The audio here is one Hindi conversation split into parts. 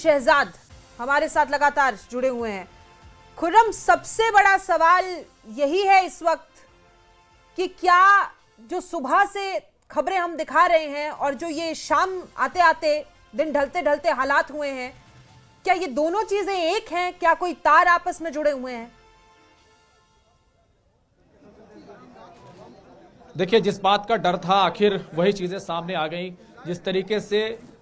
शहजाद हमारे साथ लगातार जुड़े हुए हैं। खुर्रम, सबसे बड़ा सवाल यही है इस वक्त कि क्या जो सुबह से खबरें हम दिखा रहे हैं और जो ये शाम आते आते दिन ढलते ढलते हालात हुए हैं, क्या ये दोनों चीजें एक हैं? क्या कोई तार आपस में जुड़े हुए हैं? देखिए, जिस बात का डर था आखिर वही चीजें सामने आ गई। जिस तरीके से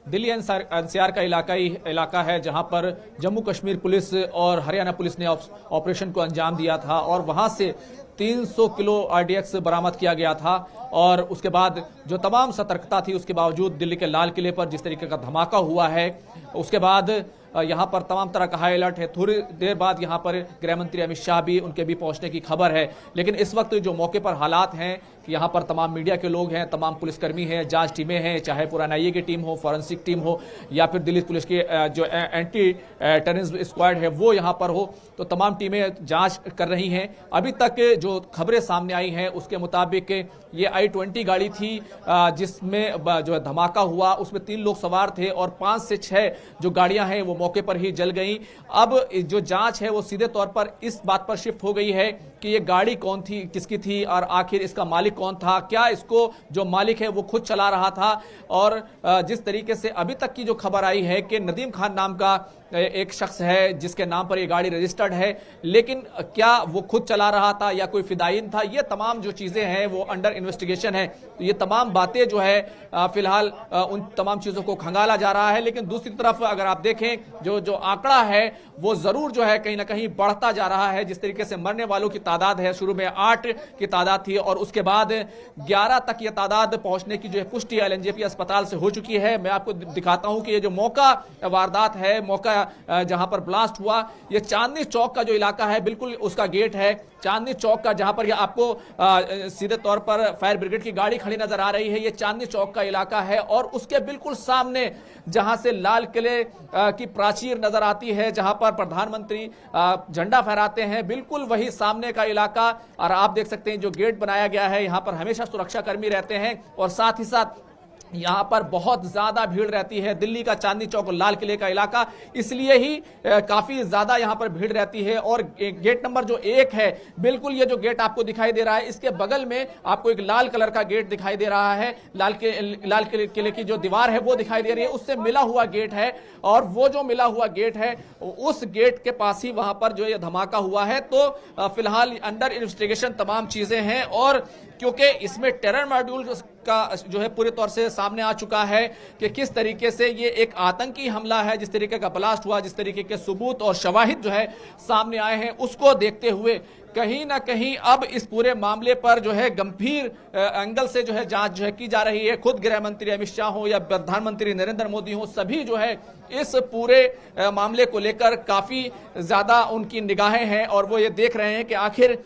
दिल्ली एनसीआर का इलाका है जहां पर जम्मू कश्मीर पुलिस और हरियाणा पुलिस ने ऑपरेशन को अंजाम दिया था और वहां से 300 किलो आरडीएक्स बरामद किया गया था। और उसके बाद जो तमाम सतर्कता थी उसके बावजूद दिल्ली के लाल किले पर जिस तरीके का धमाका हुआ है, उसके बाद यहां पर तमाम तरह का हाई अलर्ट है। थोड़ी देर बाद यहां पर गृह मंत्री अमित शाह भी उनके भी पहुंचने की खबर है। लेकिन इस वक्त जो मौके पर हालात हैं कि यहां पर तमाम मीडिया के लोग हैं, तमाम पुलिसकर्मी हैं, जांच टीमें हैं, चाहे पूरा एनआईए की टीम हो, फॉरेंसिक टीम हो या फिर दिल्ली पुलिस की जो एंटी टेररिज्म स्क्वाड है वो यहां पर हो, तो तमाम टीमें जांच कर रही हैं। अभी तक जो खबरें सामने आई हैं उसके मुताबिक ये i20 गाड़ी थी जिसमें जो है धमाका हुआ, उसमें 3 लोग सवार थे और 5 से 6 जो गाड़ियां हैं वो मौके पर ही जल गई। अब जो जांच है वो सीधे तौर पर इस बात पर शिफ्ट हो गई है कि ये गाड़ी कौन थी, किसकी थी और आखिर इसका मालिक कौन था। क्या इसको जो मालिक है वो खुद चला रहा था? और जिस तरीके से अभी तक की जो खबर आई है कि नदीम खान नाम का एक शख्स है जिसके नाम पर ये गाड़ी रजिस्टर्ड है, लेकिन क्या वो खुद चला रहा था या कोई फिदायीन था, ये तमाम जो चीजें हैं वो अंडर इन्वेस्टिगेशन है। तो ये तमाम बातें जो है फिलहाल उन तमाम चीजों को खंगाला जा रहा है। लेकिन दूसरी तरफ अगर आप देखें जो आंकड़ा है वो जरूर जो है कहीं ना कहीं बढ़ता जा रहा है। जिस तरीके से मरने वालों की तादाद है, शुरू में 8 की तादाद थी और उसके बाद 11 तक ये तादाद पहुंचने की जो है पुष्टि एलएनजेपी अस्पताल से हो चुकी है। मैं आपको दिखाता हूं कि ये जो मौका वारदात है, मौका जहां पर ब्लास्ट हुआ, ये चांदनी चौक का जो इलाका है बिल्कुल उसका गेट है चांदनी चौक का, जहां पर ये आपको सीधे तौर पर फायर ब्रिगेड की गाड़ी खड़ी नजर आ रही है। ये चांदनी चौक का इलाका है और उसके बिल्कुल सामने जहां से लाल किले की प्राचीर नजर आती है, जहां पर प्रधानमंत्री झंडा फहराते हैं, बिल्कुल वही सामने का इलाका। और आप देख सकते हैं जो गेट बनाया गया है, यहां पर हमेशा सुरक्षा कर्मी रहते हैं और साथ ही साथ यहां पर बहुत ज्यादा भीड़ रहती है। दिल्ली का चांदनी चौक और लाल किले का इलाका, इसलिए ही काफी ज्यादा यहां पर भीड़ रहती है। और गेट नंबर जो 1 है, बिल्कुल ये जो गेट आपको दिखाई दे रहा है, इसके बगल में आपको एक लाल कलर का गेट दिखाई दे रहा है। लाल किले की जो दीवार है वो दिखाई दे रही है, उससे मिला हुआ गेट है। और वो जो मिला हुआ गेट है उस गेट के पास ही वहां पर जो ये धमाका हुआ है। तो फिलहाल अंडर इन्वेस्टिगेशन तमाम चीजें हैं और क्योंकि इसमें टेरर मॉड्यूल का जो है पूरे तौर से सामने आ चुका है कि किस तरीके से ये एक आतंकी हमला है, जिस तरीके का ब्लास्ट हुआ, जिस तरीके के सबूत और शवाहिद जो है सामने आए हैं, उसको देखते हुए कहीं ना कहीं अब इस पूरे मामले पर जो है गंभीर एंगल से जो है जांच जो है की जा रही है। खुद गृह मंत्री अमित शाह हो या प्रधानमंत्री नरेंद्र मोदी हो, सभी जो है इस पूरे मामले को लेकर काफी ज्यादा उनकी निगाहें हैं और वो ये देख रहे हैं कि आखिर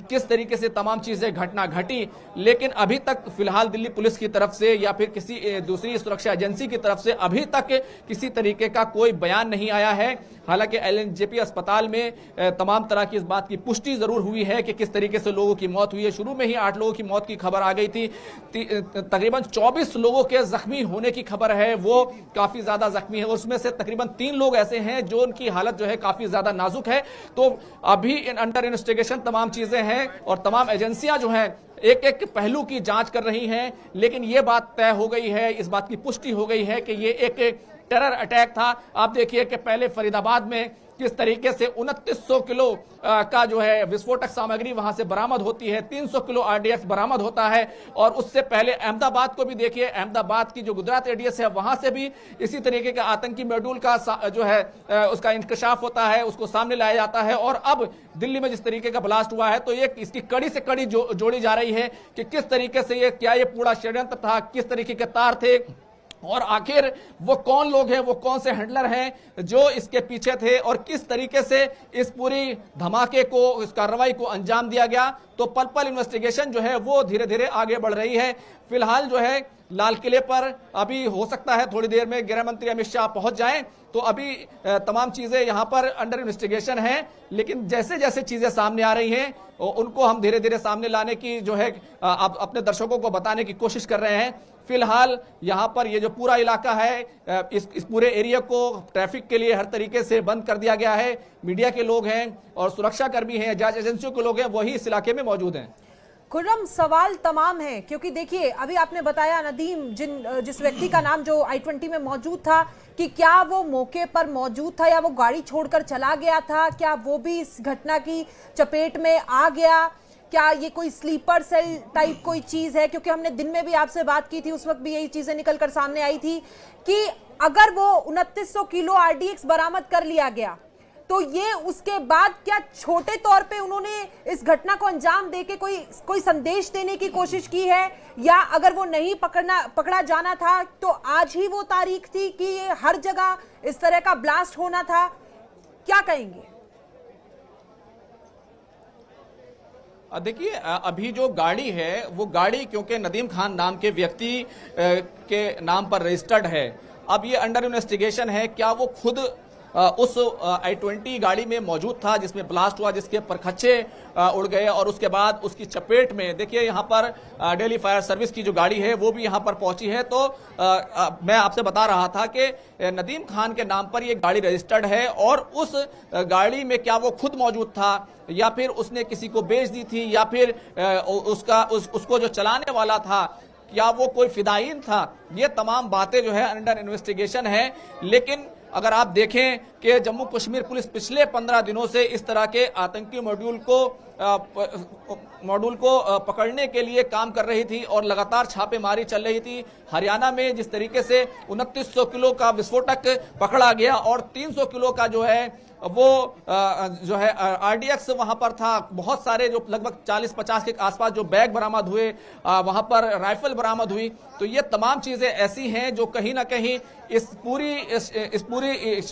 किस तरीके से तमाम चीजें घटना घटी। लेकिन अभी तक फिलहाल दिल्ली पुलिस की तरफ से या फिर किसी दूसरी सुरक्षा एजेंसी की तरफ से अभी तक किसी तरीके का कोई बयान नहीं आया है। हालांकि एलएनजेपी अस्पताल में तमाम तरह की इस बात की पुष्टि जरूर हुई है कि किस तरीके से लोगों की मौत हुई है। शुरू में ही 8 लोगों की मौत की खबर आ गई थी, तकरीबन 24 लोगों के जख्मी होने की खबर है, वो काफी ज्यादा जख्मी है। उसमें से तकरीबन 3 लोग ऐसे हैं जो उनकी हालत जो है काफी ज्यादा नाजुक है। तो अभी अंडर इन्वेस्टिगेशन तमाम चीजें हैं और तमाम एजेंसियां जो हैं एक एक पहलू की जांच कर रही हैं। लेकिन यह बात तय हो गई है, इस बात की पुष्टि हो गई है कि यह एक टेरर अटैक था। आप देखिए कि पहले फरीदाबाद में किस तरीके से 2900 किलो का जो है विस्फोटक सामग्री वहां से बरामद होती है, 300 किलो आरडीएक्स बरामद होता है। और उससे पहले अहमदाबाद को भी देखिए, अहमदाबाद की जो गुजरात एडीएस है वहां से भी इसी तरीके का आतंकी मॉड्यूल का जो है उसका इंकशाफ होता है, उसको सामने लाया जाता है। और अब दिल्ली में जिस तरीके का ब्लास्ट हुआ है तो ये इसकी कड़ी से कड़ी जोड़ी जा रही है कि किस तरीके से ये पूरा षड्यंत्र था, किस तरीके के तार थे और आखिर वो कौन लोग हैं, वो कौन से हैंडलर हैं जो इसके पीछे थे और किस तरीके से इस पूरी धमाके को, इस कार्रवाई को अंजाम दिया गया। तो पल पल इन्वेस्टिगेशन जो है वो धीरे धीरे आगे बढ़ रही है। फिलहाल जो है लाल किले पर अभी हो सकता है थोड़ी देर में गृह मंत्री अमित शाह पहुंच जाएं, तो अभी तमाम चीजें यहां पर अंडर इन्वेस्टिगेशन है। लेकिन जैसे जैसे चीजें सामने आ रही हैं उनको हम धीरे धीरे सामने लाने की जो है अपने दर्शकों को बताने की कोशिश कर रहे हैं। फिलहाल यहां पर ये जो पूरा इलाका है इस पूरे एरिया को ट्रैफिक के लिए हर तरीके से बंद कर दिया गया है। मीडिया के लोग हैं और सुरक्षा कर्मी हैं, जांच एजेंसियों के लोग हैं, वही इस इलाके में मौजूद हैं। खुर्रम, सवाल तमाम है क्योंकि देखिए अभी आपने बताया नदीम जिस व्यक्ति का नाम जो I-20 में मौजूद था कि क्या वो मौके पर मौजूद था या वो गाड़ी छोड़कर चला गया था, क्या वो भी इस घटना की चपेट में आ गया, क्या ये कोई स्लीपर सेल टाइप कोई चीज है? क्योंकि हमने दिन में भी आपसे बात की थी, उस वक्त भी यही चीजें निकलकर सामने आई थी कि अगर वो 2900 किलो RDX बरामद कर लिया गया तो ये उसके बाद क्या छोटे तौर पे उन्होंने इस घटना को अंजाम देके कोई संदेश देने की कोशिश की है, या अगर वो नहीं पकड़ा जाना था तो आज ही वो तारीख थी कि ये हर जगह इस तरह का ब्लास्ट होना था? क्या कहेंगे? देखिए अभी जो गाड़ी है वो गाड़ी क्योंकि नदीम खान नाम के व्यक्ति के नाम पर रजिस्टर्ड है, अब ये अंडर इन्वेस्टिगेशन है क्या वो खुद उस I-20 गाड़ी में मौजूद था जिसमें ब्लास्ट हुआ, जिसके परखच्चे उड़ गए और उसके बाद उसकी चपेट में देखिए यहाँ पर दिल्ली फायर सर्विस की जो गाड़ी है वो भी यहाँ पर पहुंची है। तो मैं आपसे बता रहा था कि नदीम खान के नाम पर ये गाड़ी रजिस्टर्ड है और उस गाड़ी में क्या वो खुद मौजूद था या फिर उसने किसी को बेच दी थी या फिर उसको जो चलाने वाला था क्या वो कोई फिदायीन था, ये तमाम बातें जो है अंडर इन्वेस्टिगेशन है। लेकिन अगर आप देखें कि जम्मू कश्मीर पुलिस पिछले 15 दिनों से इस तरह के आतंकी मॉड्यूल को पकड़ने के लिए काम कर रही थी और लगातार छापेमारी चल रही थी। हरियाणा में जिस तरीके से 2900 किलो का विस्फोटक पकड़ा गया और 300 किलो का जो है वो जो है RDX वहां पर था, बहुत सारे जो लगभग 40-50 के आसपास जो बैग बरामद हुए, वहां पर राइफल बरामद हुई। तो ये तमाम चीजें ऐसी हैं जो कहीं ना कहीं इस पूरी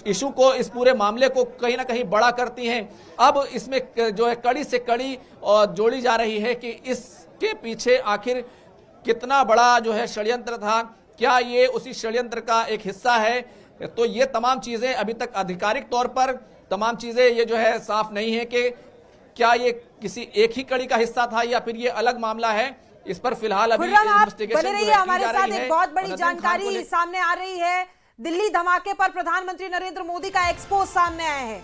इशू को, इस पूरे मामले को कहीं ना कहीं बड़ा करती हैं। अब इसमें जो है कड़ी से कड़ी जोड़ी जा रही है कि इसके पीछे आखिर कितना बड़ा जो है षड्यंत्र था, क्या ये उसी षड्यंत्र का एक हिस्सा है? तो ये तमाम चीजें अभी तक आधिकारिक तौर पर तमाम चीजें ये जो है साफ नहीं है कि क्या ये किसी एक ही कड़ी का हिस्सा था या फिर ये अलग मामला है। इस पर फिलहाल अभी बने रहिए हमारे साथ। एक बहुत बड़ी जानकारी सामने आ रही है। दिल्ली धमाके पर प्रधानमंत्री नरेंद्र मोदी का एक्सपोज सामने आया है।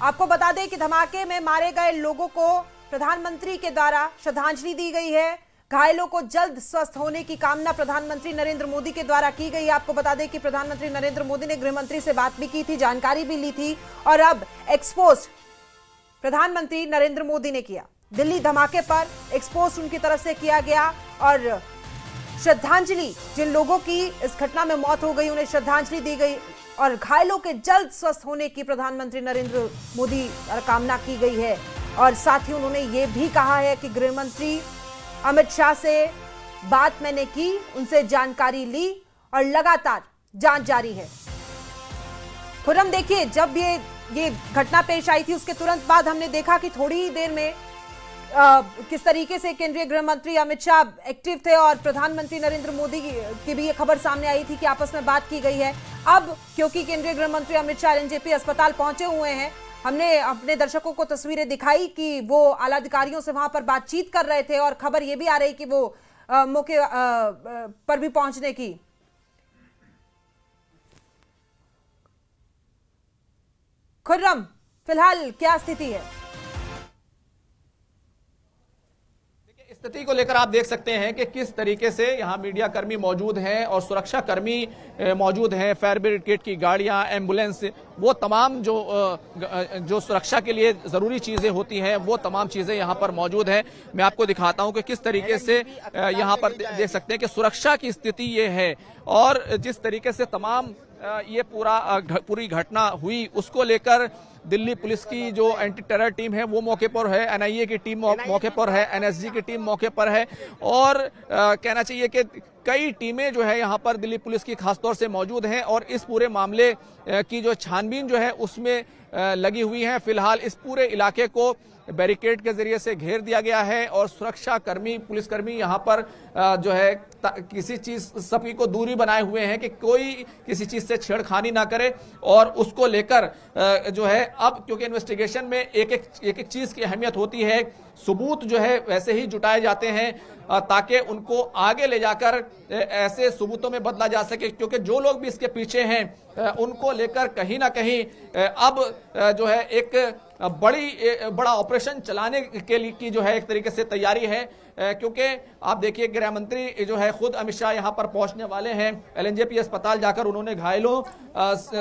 आपको बता दें कि धमाके में मारे गए लोगों को प्रधानमंत्री के द्वारा श्रद्धांजलि दी गई है। घायलों को जल्द स्वस्थ होने की कामना प्रधानमंत्री नरेंद्र मोदी के द्वारा की गई। आपको बता दें कि प्रधानमंत्री नरेंद्र मोदी ने गृह मंत्री से बात भी की थी, जानकारी भी ली थी और अब एक्सपोज प्रधानमंत्री नरेंद्र मोदी ने किया। दिल्ली धमाके पर एक्सपोज उनकी तरफ से किया गया और श्रद्धांजलि, जिन लोगों की इस घटना में मौत हो गई उन्हें श्रद्धांजलि दी गई और घायलों के जल्द स्वस्थ होने की प्रधानमंत्री नरेंद्र मोदी कामना की गई है। और साथ ही उन्होंने ये भी कहा है कि गृह मंत्री अमित शाह से बात मैंने की, उनसे जानकारी ली और लगातार जांच जारी है। खुर्रम, देखिए जब ये घटना पेश आई थी उसके तुरंत बाद हमने देखा कि थोड़ी ही देर में किस तरीके से केंद्रीय गृह मंत्री अमित शाह एक्टिव थे और प्रधानमंत्री नरेंद्र मोदी की भी ये खबर सामने आई थी कि आपस में बात की गई है। अब क्योंकि केंद्रीय गृह मंत्री अमित शाह NJP अस्पताल पहुंचे हुए हैं, हमने अपने दर्शकों को तस्वीरें दिखाई कि वो आला अधिकारियों से वहां पर बातचीत कर रहे थे और खबर ये भी आ रही कि वो मौके पर भी पहुंचने की। खुर्रम, फिलहाल क्या स्थिति है? स्थिति को लेकर आप देख सकते हैं कि किस तरीके से यहाँ मीडिया कर्मी मौजूद हैं और सुरक्षा कर्मी मौजूद हैं, फायर ब्रिगेड की गाड़ियां, एम्बुलेंस, वो तमाम जो सुरक्षा के लिए जरूरी चीजें होती हैं वो तमाम चीजें यहाँ पर मौजूद हैं। मैं आपको दिखाता हूँ कि किस तरीके से यहाँ पर देख सकते हैं कि सुरक्षा की स्थिति ये है और जिस तरीके से तमाम ये पूरी घटना हुई उसको लेकर दिल्ली पुलिस की जो एंटी टेरर टीम है वो मौके पर है, एनआईए की टीम मौके पर है, एनएसजी की टीम मौके पर है और कहना चाहिए कि कई टीमें जो है यहाँ पर दिल्ली पुलिस की खासतौर से मौजूद हैं और इस पूरे मामले की जो छानबीन जो है उसमें लगी हुई है। फिलहाल इस पूरे इलाके को बैरिकेड के जरिए से घेर दिया गया है और सुरक्षा कर्मी, पुलिसकर्मी यहाँ पर जो है किसी चीज सभी को दूरी बनाए हुए हैं कि कोई किसी चीज से छेड़खानी ना करे और उसको लेकर जो है अब क्योंकि इन्वेस्टिगेशन में एक एक चीज की अहमियत होती है, सबूत जो है वैसे ही जुटाए जाते हैं ताकि उनको आगे ले जाकर ऐसे सबूतों में बदला जा सके, क्योंकि जो लोग भी इसके पीछे हैं उनको लेकर कहीं ना कहीं अब जो है एक बड़ा ऑपरेशन चलाने के लिए की जो है एक तरीके से तैयारी है, क्योंकि आप देखिए गृह मंत्री जो है खुद अमित शाह यहां पर पहुंचने वाले हैं। एलएनजेपी अस्पताल जाकर उन्होंने घायलों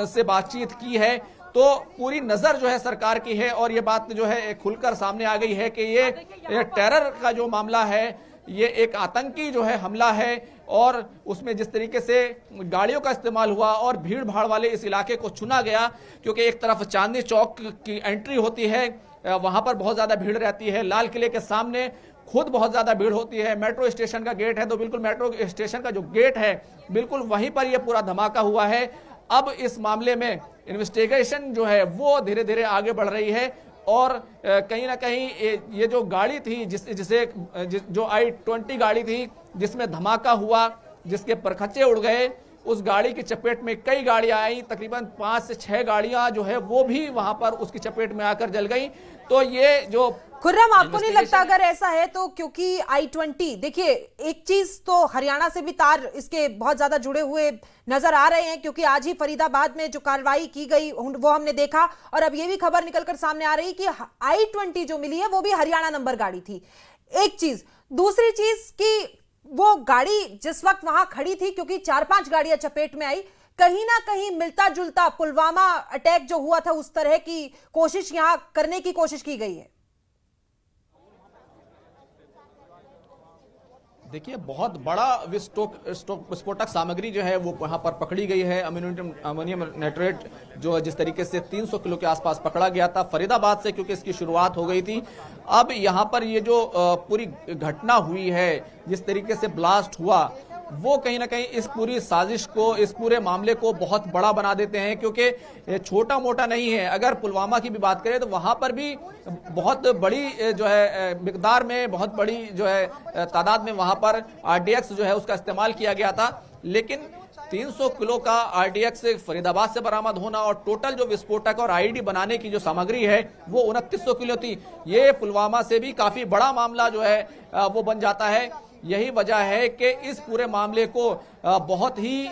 से बातचीत की है, तो पूरी नजर जो है सरकार की है और ये बात जो है खुलकर सामने आ गई है कि ये टेरर का जो मामला है ये एक आतंकी जो है हमला है और उसमें जिस तरीके से गाड़ियों का इस्तेमाल हुआ और भीड़ भाड़ वाले इस इलाके को चुना गया, क्योंकि एक तरफ चांदनी चौक की एंट्री होती है, वहां पर बहुत ज्यादा भीड़ रहती है, लाल किले के सामने खुद बहुत ज्यादा भीड़ होती है, मेट्रो स्टेशन का गेट है तो बिल्कुल मेट्रो स्टेशन का जो गेट है बिल्कुल वहीं पर यह पूरा धमाका हुआ है। अब इस मामले में इन्वेस्टिगेशन जो है वो धीरे धीरे आगे बढ़ रही है और कहीं ना कहीं ये जो गाड़ी थी जो i-20 गाड़ी थी जिसमें धमाका हुआ, जिसके परखच्चे उड़ गए, उस गाड़ी की चपेट में कई गाड़ियां आई, तकरीबन 5 से 6 गाड़ियां जो है वो भी वहां पर उसकी चपेट में आकर जल गई। तो ये जो खुर्रम, आपको नहीं लगता अगर ऐसा है तो, क्योंकि i-20 देखिए एक चीज तो हरियाणा से भी तार इसके बहुत ज्यादा जुड़े हुए नजर आ रहे हैं, क्योंकि आज ही फरीदाबाद में जो कार्रवाई की गई वो हमने देखा और अब ये भी खबर निकलकर सामने आ रही कि i-20 जो मिली है वो भी हरियाणा नंबर गाड़ी थी। एक चीज, दूसरी चीज कि वो गाड़ी जिस वक्त वहां खड़ी थी, क्योंकि 4-5 गाड़ियां चपेट में आई, कहीं ना कहीं मिलता जुलता पुलवामा अटैक जो हुआ था उस तरह की कोशिश यहां करने की कोशिश की गई है। देखिए बहुत बड़ा विस्फोटक सामग्री जो है वो वहां पर पकड़ी गई है। अमोनियम नाइट्रेट जो जिस तरीके से 300 किलो के आसपास पकड़ा गया था फरीदाबाद से, क्योंकि इसकी शुरुआत हो गई थी। अब यहां पर ये जो पूरी घटना हुई है, जिस तरीके से ब्लास्ट हुआ, वो कहीं ना कहीं इस पूरी साजिश को, इस पूरे मामले को बहुत बड़ा बना देते हैं, क्योंकि छोटा मोटा नहीं है। अगर पुलवामा की भी बात करें तो वहां पर भी बहुत बड़ी जो है मिकदार में, बहुत बड़ी जो है तादाद में वहां पर आरडीएक्स जो है उसका इस्तेमाल किया गया था, लेकिन 300 किलो का आरडीएक्स फरीदाबाद से बरामद होना और टोटल जो विस्फोटक और आईडी बनाने की जो सामग्री है वो 2900 किलो थी। ये पुलवामा से भी काफी बड़ा मामला जो है वो बन जाता है। यही वजह है कि इस पूरे मामले को बहुत ही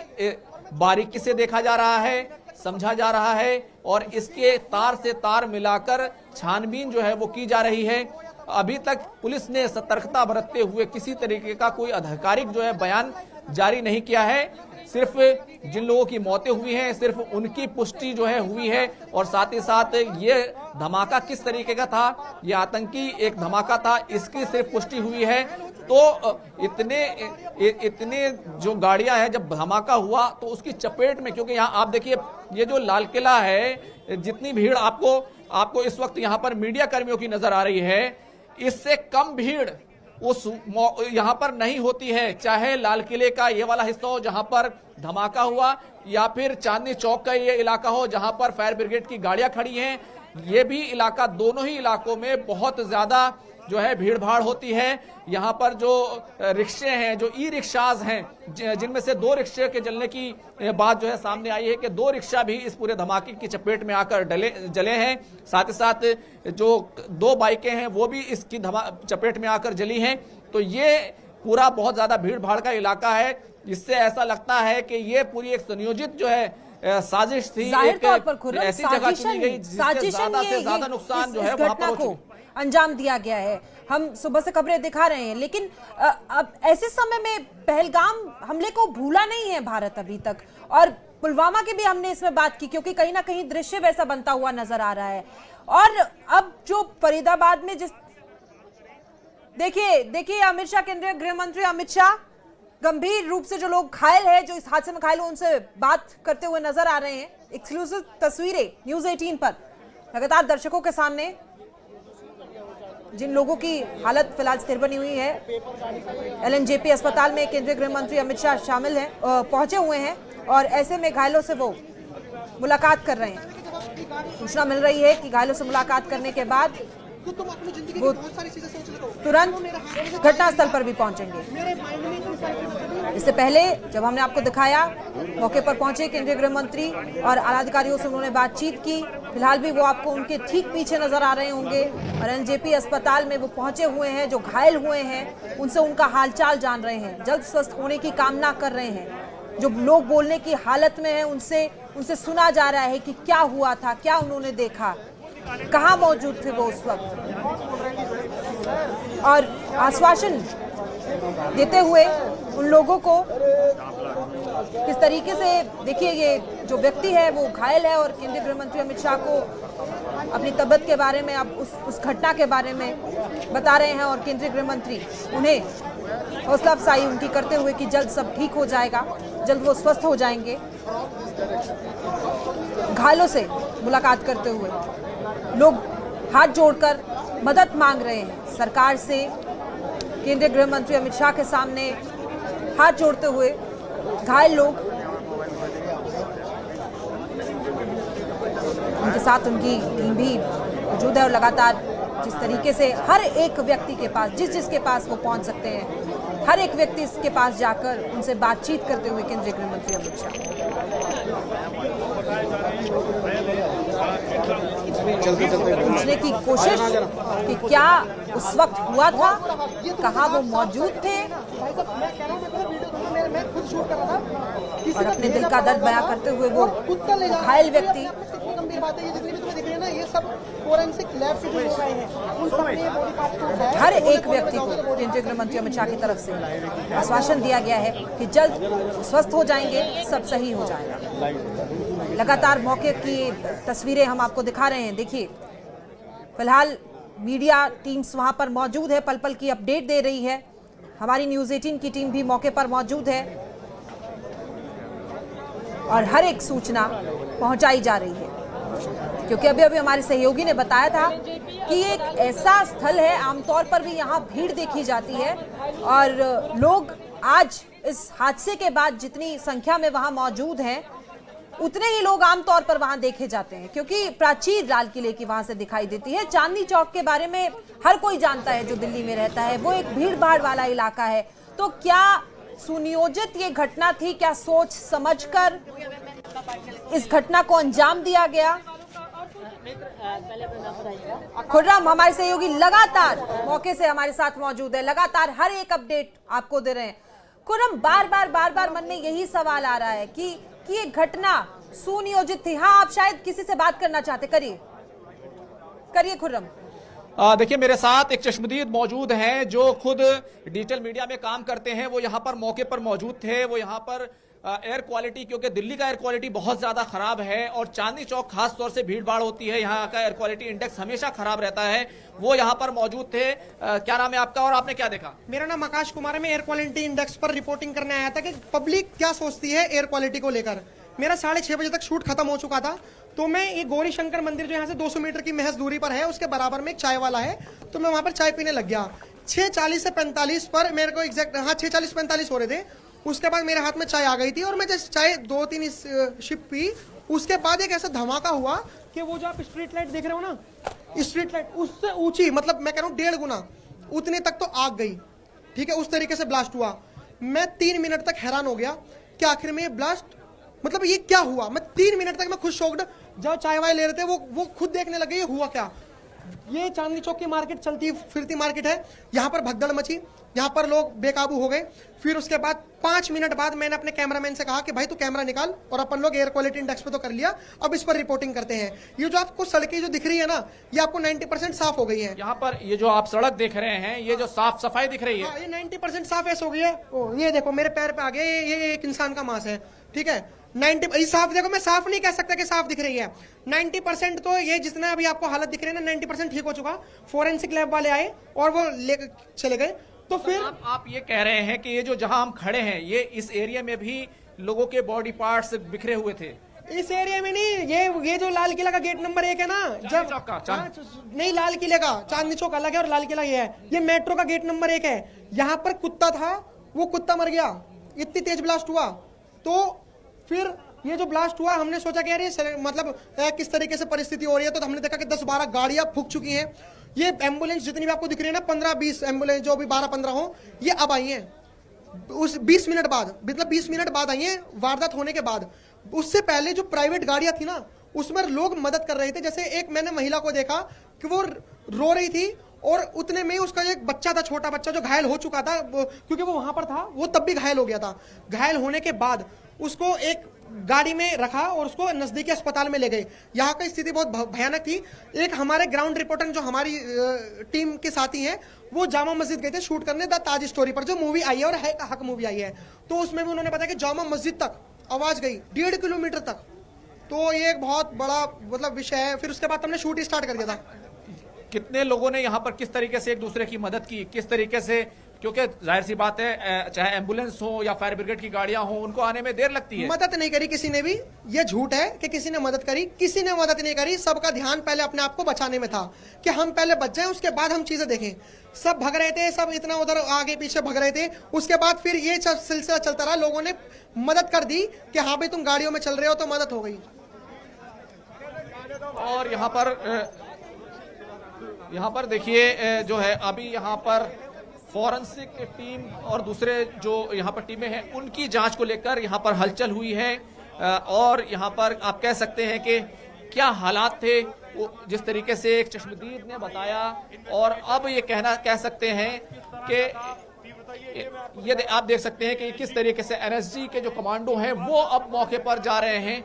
बारीकी से देखा जा रहा है, समझा जा रहा है और इसके तार से तार मिलाकर छानबीन जो है वो की जा रही है। अभी तक पुलिस ने सतर्कता बरतते हुए किसी तरीके का कोई आधिकारिक जो है बयान जारी नहीं किया है। सिर्फ जिन लोगों की मौतें हुई हैं सिर्फ उनकी पुष्टि जो है हुई है और साथ ही साथ ये धमाका किस तरीके का था, ये आतंकी एक धमाका था, इसकी सिर्फ पुष्टि हुई है। तो इतने जो गाड़ियां हैं, जब धमाका हुआ तो उसकी चपेट में, क्योंकि यहाँ आप देखिए ये जो लाल किला है, जितनी भीड़ आपको इस वक्त यहाँ पर मीडिया कर्मियों की नजर आ रही है, इससे कम भीड़ उस यहाँ पर नहीं होती है। चाहे लाल किले का ये वाला हिस्सा हो जहां पर धमाका हुआ या फिर चांदनी चौक का ये इलाका हो जहां पर फायर ब्रिगेड की गाड़ियां खड़ी हैं, ये भी इलाका, दोनों ही इलाकों में बहुत ज्यादा जो है भीड़ भाड़ होती है। यहाँ पर जो रिक्शे हैं, जो ई रिक्शाज हैं, जिनमें से 2 रिक्शे के जलने की बात जो है सामने आई है कि 2 रिक्शा भी इस पूरे धमाके की चपेट में आकर जले हैं। साथ ही साथ जो 2 बाइकें हैं वो भी इसकी चपेट में आकर जली हैं। तो ये पूरा बहुत ज्यादा भीड़ भाड़ का इलाका है, जिससे ऐसा लगता है कि ये पूरी एक संयोजित जो है साजिश थी, एक ऐसी जगह चुनी गई जिससे ज्यादा से ज्यादा नुकसान जो है वहां पर हो चुका अंजाम दिया गया है। हम सुबह से खबरें दिखा रहे हैं, लेकिन अब ऐसे समय में पहलगाम हमले को भूला नहीं है भारत अभी तक, और पुलवामा की भी हमने इसमें बात की क्योंकि कहीं ना कहीं दृश्य वैसा बनता हुआ नजर आ रहा है। और अब जो फरीदाबाद में जिस देखिए अमित शाह, केंद्रीय गृह मंत्री अमित शाह गंभीर रूप से जो लोग घायल हैं, जो इस हादसे में घायल हैं, उनसे बात करते हुए नजर आ रहे हैं। एक्सक्लूसिव तस्वीरें न्यूज़ 18 पर। लगातार दर्शकों के सामने जिन लोगों की हालत फिलहाल स्थिर बनी हुई है, एलएनजेपी अस्पताल में केंद्रीय गृह मंत्री अमित शाह शामिल हैं, पहुंचे हुए हैं और ऐसे में घायलों से वो मुलाकात कर रहे हैं। सूचना मिल रही है कि घायलों से मुलाकात करने के बाद वो तुरंत घटनास्थल पर भी पहुंचेंगे। इससे पहले जब हमने आपको दिखाया, मौके पर पहुंचे केंद्रीय गृह मंत्री और आला अधिकारियों से उन्होंने बातचीत की। फिलहाल भी वो आपको उनके ठीक पीछे नजर आ रहे होंगे और एलएनजेपी अस्पताल में वो पहुंचे हुए हैं। जो घायल हुए हैं उनसे उनका हालचाल जान रहे हैं, जल्द स्वस्थ होने की कामना कर रहे हैं। जो लोग बोलने की हालत में है उनसे सुना जा रहा है कि क्या हुआ था, क्या उन्होंने देखा, कहाँ मौजूद थे वो उस वक्त, और आश्वासन देते हुए उन लोगों को किस तरीके से, देखिए ये जो व्यक्ति है वो घायल है और केंद्रीय गृह मंत्री अमित शाह को अपनी तबीयत के बारे में, अब उस घटना के बारे में बता रहे हैं और केंद्रीय गृह मंत्री उन्हें हौसला अफजाई उनकी करते हुए कि जल्द सब ठीक हो जाएगा, जल्द वो स्वस्थ हो जाएंगे। घायलों से मुलाकात करते हुए लोग हाथ जोड़कर मदद मांग रहे हैं सरकार से। केंद्रीय गृह मंत्री अमित शाह के सामने हाथ जोड़ते हुए घायल लोग, उनके साथ उनकी टीम भी मौजूद है और लगातार जिस तरीके से हर एक व्यक्ति के पास, जिसके पास वो पहुंच सकते हैं, हर एक व्यक्ति इसके पास जाकर उनसे बातचीत करते हुए केंद्रीय गृह मंत्री अमित शाह पूछने की कोशिश कि क्या उस वक्त हुआ था, कहाँ वो मौजूद थे, और अपने दिल का दर्द बयां करते हुए वो घायल व्यक्ति, हर एक व्यक्ति को केंद्रीय गृह मंत्री अमित शाह की तरफ से आश्वासन दिया गया है कि जल्द स्वस्थ हो जाएंगे, सब सही हो जाएगा। लगातार मौके की तस्वीरें हम आपको दिखा रहे हैं। देखिए फिलहाल मीडिया टीम्स वहां पर मौजूद है, पल पल की अपडेट दे रही है। हमारी न्यूज़ 18 की टीम भी मौके पर मौजूद है और हर एक सूचना पहुंचाई जा रही है, क्योंकि अभी अभी हमारे सहयोगी ने बताया था कि एक ऐसा स्थल है, आमतौर पर भी यहाँ भीड़ देखी जाती है और लोग आज इस हादसे के बाद जितनी संख्या में वहां मौजूद हैं उतने ही लोग आमतौर पर वहां देखे जाते हैं, क्योंकि प्राचीर लाल किले की वहां से दिखाई देती है। चांदनी चौक के बारे में हर कोई जानता है जो दिल्ली में रहता है, वो एक भीड़ भाड़ वाला इलाका है। तो क्या सुनियोजित ये घटना थी, क्या सोच समझकर इस घटना को अंजाम दिया गया? खुर्रम हमारे सहयोगी लगातार मौके से हमारे साथ मौजूद है, लगातार हर एक अपडेट आपको दे रहे हैं। खुर्रम, बार बार मन में यही सवाल आ रहा है कि ये घटना सुनियोजित थी। हाँ, आप शायद किसी से बात करना चाहते, करिए खुर्रम। देखिए मेरे साथ एक चश्मदीद मौजूद हैं जो खुद डिजिटल मीडिया में काम करते हैं। वो यहाँ पर मौके पर मौजूद थे। वो यहाँ पर एयर क्वालिटी, क्योंकि दिल्ली का एयर क्वालिटी बहुत ज्यादा खराब है और चांदनी चौक खास तौर से भीड़ भाड़ होती है, यहाँ का एयर क्वालिटी इंडेक्स हमेशा खराब रहता है। वो यहाँ पर मौजूद थे। क्या नाम है आपका और आपने क्या देखा? मेरा नाम आकाश कुमार है। मैं एयर क्वालिटी इंडेक्स पर रिपोर्टिंग करने आया था कि पब्लिक क्या सोचती है एयर क्वालिटी को लेकर। मेरा 6:30 बजे तक शूट खत्म हो चुका था, तो मैं ये गौरी शंकर मंदिर जो यहाँ से 200 मीटर की महज दूरी पर है, उसके बराबर में एक चाय वाला है, तो मैं वहाँ पर चाय पीने लग गया। 6:40 से 45 पर मेरे को एग्जैक्ट, हाँ 6:40-45 हो रहे थे। उसके बाद मेरे हाथ में चाय आ गई थी और मैं जैसे चाय 2-3 शिप पी, उसके बाद एक ऐसा धमाका हुआ कि वो जो आप स्ट्रीट लाइट देख रहे हो ना, स्ट्रीट लाइट उससे ऊंची, मतलब मैं कह रहा हूँ 1.5 गुना उतने तक तो आग गई। ठीक है, उस तरीके से ब्लास्ट हुआ। मैं 3 मिनट तक हैरान हो गया कि आखिर में ये ब्लास्ट, मतलब ये क्या हुआ। मैं 3 मिनट तक मैं खुद शॉक्ड, जब चाय वाय ले रहे थे वो खुद देखने लगे ये हुआ क्या। ये चांदनी चौक की मार्केट चलती फिरती मार्केट है, यहाँ पर भगदड़ मची, यहाँ पर लोग बेकाबू हो गए। फिर उसके बाद 5 मिनट बाद मैंने अपने कैमरामैन से कहा कि भाई तू कैमरा निकाल, और अपन लोग एयर क्वालिटी इंडेक्स पे तो कर लिया, अब इस पर रिपोर्टिंग करते हैं। ये जो आपको सड़कें जो दिख रही है ना, ये आपको 90% साफ हो गई है। यहाँ पर ये जो आप सड़क देख रहे हैं, ये जो साफ सफाई दिख रही है, ये 90% साफ ऐसे हो गई है। ये देखो मेरे पैर पे आ गया, ये एक इंसान का मांस है। ठीक है, 90 साफ, देखो मैं साफ नहीं कह सकता कि साफ दिख रही है, 90% तो ये जितना अभी आपको हालत दिख रही है ना, 90% ठीक हो चुका। फोरेंसिक लैब वाले आए और वो ले चले गए। तो फिर आप ये कह रहे हैं कि ये जो जहां हम खड़े हैं, ये इस एरिया में भी लोगों के बॉडी पार्ट्स बिखरे हुए थे? इस एरिया में नहीं, ये जो लाल किला का गेट नंबर 1 है ना, जब चौक का, नहीं, लाल किले का चांदनी चौक अलग है और लाल किला ये है। ये मेट्रो का गेट नंबर 1 है। यहाँ पर कुत्ता था, वो कुत्ता मर गया, इतनी तेज ब्लास्ट हुआ। तो फिर ये जो ब्लास्ट हुआ, हमने सोचा कि यार ये मतलब किस तरीके से परिस्थिति हो रही है। तो हमने देखा कि 10-12 गाड़ियां फूक चुकी हैं। ये एम्बुलेंस जितनी भी आपको दिख रही है ना, 15-20 एम्बुलेंस जो भी 12-15 हो, ये अब आई हैं उस 20 मिनट बाद, मतलब 20 मिनट बाद आई हैं वारदात होने के बाद। उससे पहले जो प्राइवेट गाड़ियां थी ना, उसमें लोग मदद कर रहे थे। जैसे एक मैंने महिला को देखा कि वो रो रही थी और उतने में उसका एक बच्चा था, छोटा बच्चा, जो घायल हो चुका था, क्योंकि वो वहां पर था, वो तब भी घायल हो गया था। घायल होने के बाद उसको एक गाड़ी में रखा और उसको नजदीकी अस्पताल में ले गए। यहाँ की स्थिति बहुत भयानक थी। एक हमारे ग्राउंड रिपोर्टर जो हमारी टीम के साथी हैं, वो जामा मस्जिद गए थे शूट करने द ताज स्टोरी पर, जो मूवी आई है और है हक मूवी आई है। तो उसमें भी उन्होंने बताया कि जामा मस्जिद तक आवाज गई 1.5 किलोमीटर तक। तो ये एक बहुत बड़ा मतलब विषय है। फिर उसके बाद हमने शूट स्टार्ट कर दिया था। कितने लोगों ने यहाँ पर किस तरीके से एक दूसरे की मदद की, किस तरीके से, क्योंकि जाहिर सी बात है चाहे एम्बुलेंस हो या फायर ब्रिगेड की गाड़ियां हो, उनको आने में देर लगती है। मदद नहीं करी किसी ने भी, ये झूठ है कि किसी ने मदद करी। किसी ने मदद नहीं करी। सबका ध्यान पहले अपने आप को बचाने में था कि हम पहले बच जाएं, उसके बाद हम चीजें देखें। सब भग रहे थे, सब इतना उधर आगे पीछे भग रहे थे। उसके बाद फिर ये सिलसिला चलता रहा। लोगों ने मदद कर दी कि हाँ भाई तुम गाड़ियों में चल रहे हो, तो मदद हो गई। और यहाँ पर देखिए जो है अभी यहाँ पर फॉरेंसिक टीम और दूसरे जो यहाँ पर टीमें हैं, उनकी जांच को लेकर यहाँ पर हलचल हुई है। और यहाँ पर आप कह सकते हैं कि क्या हालात थे, जिस तरीके से एक चश्मदीद ने बताया। और अब ये कह सकते हैं कि ये आप देख सकते हैं कि किस तरीके से एनएसजी के जो कमांडो हैं वो अब मौके पर जा रहे हैं।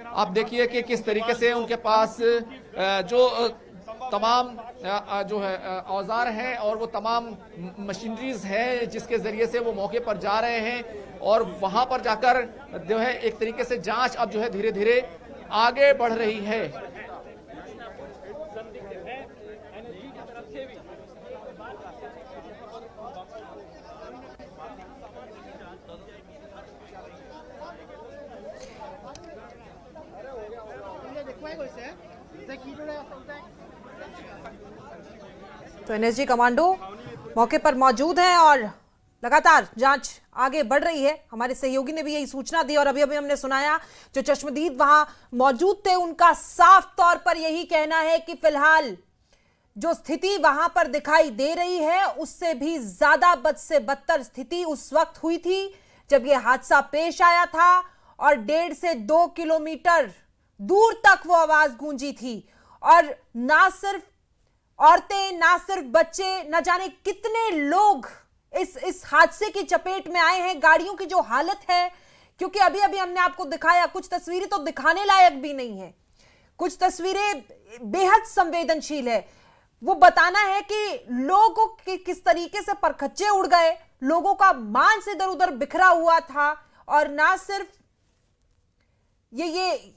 आप देखिए कि किस तरीके से उनके पास जो तमाम जो है औजार हैं और वो तमाम मशीनरीज हैं, जिसके जरिए से वो मौके पर जा रहे हैं। और वहां पर जाकर जो है एक तरीके से जांच अब जो है धीरे धीरे आगे बढ़ रही है। तो एनएसजी कमांडो मौके पर मौजूद हैं और लगातार जांच आगे बढ़ रही है। हमारे सहयोगी ने भी यही सूचना दी और अभी अभी हमने सुनाया जो चश्मदीद वहां मौजूद थे, उनका साफ तौर पर यही कहना है कि फिलहाल जो स्थिति वहां पर दिखाई दे रही है उससे भी ज्यादा बद से बदतर स्थिति उस वक्त हुई थी जब यह हादसा पेश आया था और 1.5 से 2 किलोमीटर दूर तक वो आवाज गूंजी थी। और ना सिर्फ औरतें, ना सिर्फ बच्चे, न जाने कितने लोग इस हादसे की चपेट में आए हैं। गाड़ियों की जो हालत है, क्योंकि अभी अभी हमने आपको दिखाया, कुछ तस्वीरें तो दिखाने लायक भी नहीं है, कुछ तस्वीरें बेहद संवेदनशील है। वो बताना है कि लोगों के किस तरीके से परखच्चे उड़ गए, लोगों का मांस इधर उधर बिखरा हुआ था। और ना सिर्फ ये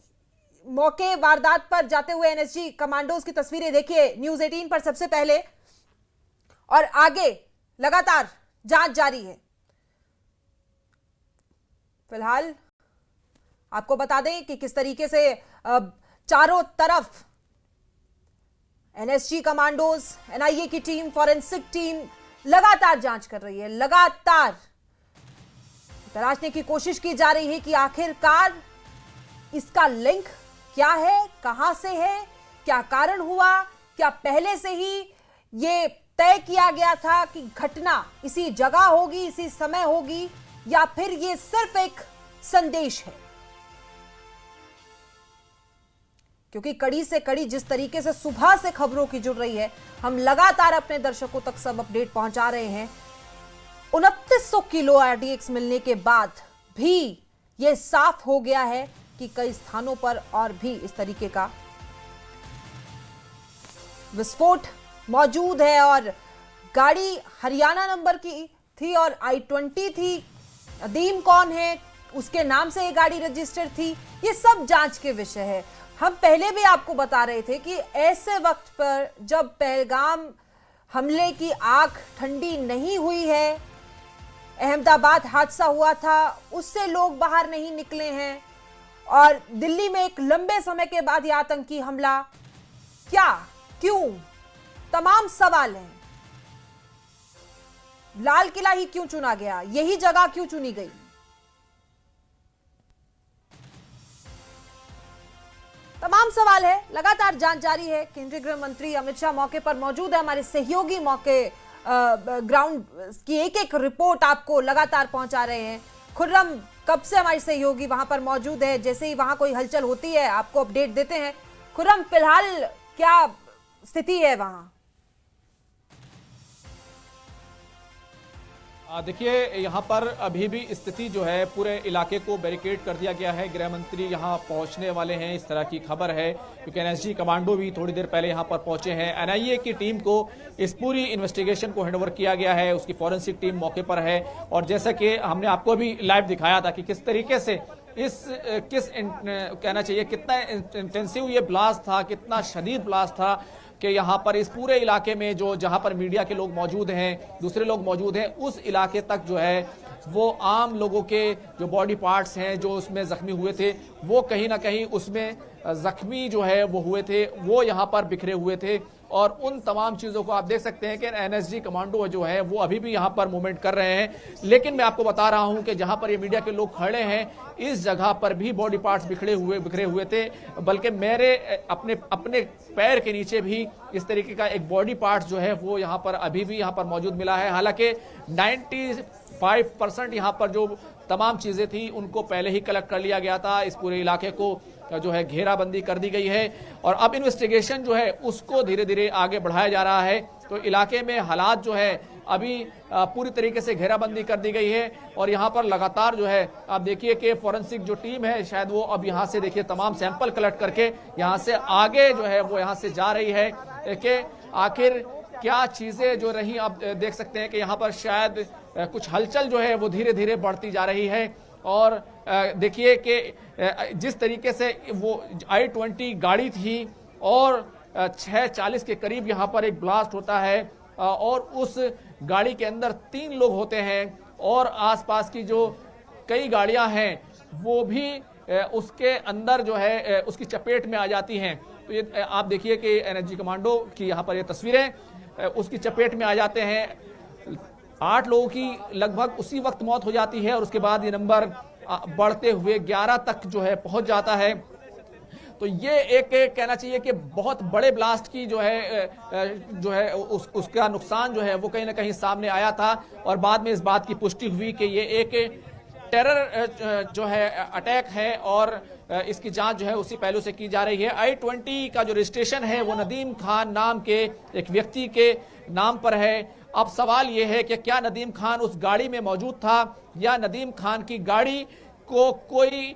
मौके वारदात पर जाते हुए एनएसजी कमांडोज की तस्वीरें देखिए न्यूज 18 पर सबसे पहले, और आगे लगातार जांच जारी है। फिलहाल आपको बता दें कि किस तरीके से चारों तरफ एनएसजी कमांडोज, एनआईए की टीम, फॉरेंसिक टीम लगातार जांच कर रही है। लगातार तलाशने की कोशिश की जा रही है कि आखिरकार इसका लिंक क्या है, कहां से है, क्या कारण हुआ, क्या पहले से ही ये तय किया गया था कि घटना इसी जगह होगी, इसी समय होगी, या फिर ये सिर्फ एक संदेश है। क्योंकि कड़ी से कड़ी जिस तरीके से सुबह से खबरों की जुड़ रही है, हम लगातार अपने दर्शकों तक सब अपडेट पहुंचा रहे हैं। 2900 किलो आरडीएक्स मिलने के बाद भी यह साफ हो गया है कि कई स्थानों पर और भी इस तरीके का विस्फोट मौजूद है। और गाड़ी हरियाणा नंबर की थी और I-20 थी। अदीम कौन है, उसके नाम से ये गाड़ी रजिस्टर्ड थी, ये सब जांच के विषय है। हम पहले भी आपको बता रहे थे कि ऐसे वक्त पर जब पहलगाम हमले की आग ठंडी नहीं हुई है, अहमदाबाद हादसा हुआ था, उससे लोग बाहर नहीं निकले हैं और दिल्ली में एक लंबे समय के बाद यह आतंकी हमला, क्या, क्यों, तमाम सवाल हैं। लाल किला ही क्यों चुना गया, यही जगह क्यों चुनी गई? तमाम सवाल है, लगातार जांच जारी है। केंद्रीय गृह मंत्री अमित शाह मौके पर मौजूद है, हमारे सहयोगी मौके ग्राउंड की एक एक रिपोर्ट आपको लगातार पहुंचा रहे हैं। खुर्रम कब से हमारे सहयोगी वहां पर मौजूद है, जैसे ही वहां कोई हलचल होती है आपको अपडेट देते हैं। खुर्रम, फिलहाल क्या स्थिति है वहां? देखिए, यहाँ पर अभी भी स्थिति जो है, पूरे इलाके को बैरिकेड कर दिया गया है। गृह मंत्री यहाँ पहुँचने वाले हैं, इस तरह की खबर है, क्योंकि एनएसजी कमांडो भी थोड़ी देर पहले यहाँ पर पहुंचे हैं। एनआईए की टीम को इस पूरी इन्वेस्टिगेशन को हैंडओवर किया गया है, उसकी फॉरेंसिक टीम मौके पर है। और जैसा कि हमने आपको भी लाइव दिखाया था कि किस तरीके से कहना चाहिए कितना इंटेंसिव ये ब्लास्ट था, कितना शदीद ब्लास्ट था कि यहाँ पर इस पूरे इलाके में जहाँ पर मीडिया के लोग मौजूद हैं, दूसरे लोग मौजूद हैं, उस इलाके तक जो है वो आम लोगों के जो बॉडी पार्ट्स हैं जो उसमें जख्मी हुए थे, वो कहीं ना कहीं उसमें जख्मी जो है वो हुए थे, वो यहाँ पर बिखरे हुए थे। और उन तमाम चीज़ों को आप देख सकते हैं कि एनएसजी कमांडो जो है वो अभी भी यहाँ पर मूवमेंट कर रहे हैं। लेकिन मैं आपको बता रहा हूँ कि जहाँ पर ये मीडिया के लोग खड़े हैं, इस जगह पर भी बॉडी पार्ट्स बिखरे हुए थे, बल्कि मेरे अपने पैर के नीचे भी इस तरीके का एक बॉडी पार्ट जो है वो यहाँ पर अभी भी यहाँ पर मौजूद मिला है। हालांकि 95% यहाँ पर जो तमाम चीज़ें थी उनको पहले ही कलेक्ट कर लिया गया था। इस पूरे इलाके को जो है घेराबंदी कर दी गई है और अब इन्वेस्टिगेशन जो है उसको धीरे धीरे आगे बढ़ाया जा रहा है। तो इलाके में हालात जो है अभी पूरी तरीके से घेराबंदी कर दी गई है और यहाँ पर लगातार जो है आप देखिए कि फॉरेंसिक जो टीम है शायद वो अब यहाँ से देखिए तमाम सैंपल कलेक्ट करके यहाँ से आगे जो है वो यहाँ से जा रही है कि आखिर क्या चीज़ें जो रही। आप देख सकते हैं कि यहाँ पर शायद कुछ हलचल जो है वो धीरे धीरे बढ़ती जा रही है। और देखिए कि जिस तरीके से वो I-20 गाड़ी थी और 6:40 के करीब यहाँ पर एक ब्लास्ट होता है और उस गाड़ी के अंदर 3 लोग होते हैं और आसपास की जो कई गाड़ियाँ हैं वो भी उसके अंदर जो है उसकी चपेट में आ जाती हैं। तो ये आप देखिए कि एनएसजी कमांडो की यहाँ पर ये तस्वीरें उसकी चपेट में आ जाते हैं। 8 लोगों की लगभग उसी वक्त मौत हो जाती है और उसके बाद ये नंबर बढ़ते हुए 11 तक जो है पहुंच जाता है। तो ये एक कहना चाहिए कि बहुत बड़े ब्लास्ट की जो है उसका नुकसान जो है वो कहीं ना कहीं सामने आया था और बाद में इस बात की पुष्टि हुई कि ये एक टेरर जो है अटैक है और इसकी जांच जो है उसी पहलू से की जा रही है। I-20 का जो रजिस्ट्रेशन है वो नदीम खान नाम के एक व्यक्ति के नाम पर है। अब सवाल ये है कि क्या नदीम खान उस गाड़ी में मौजूद था या नदीम खान की गाड़ी को कोई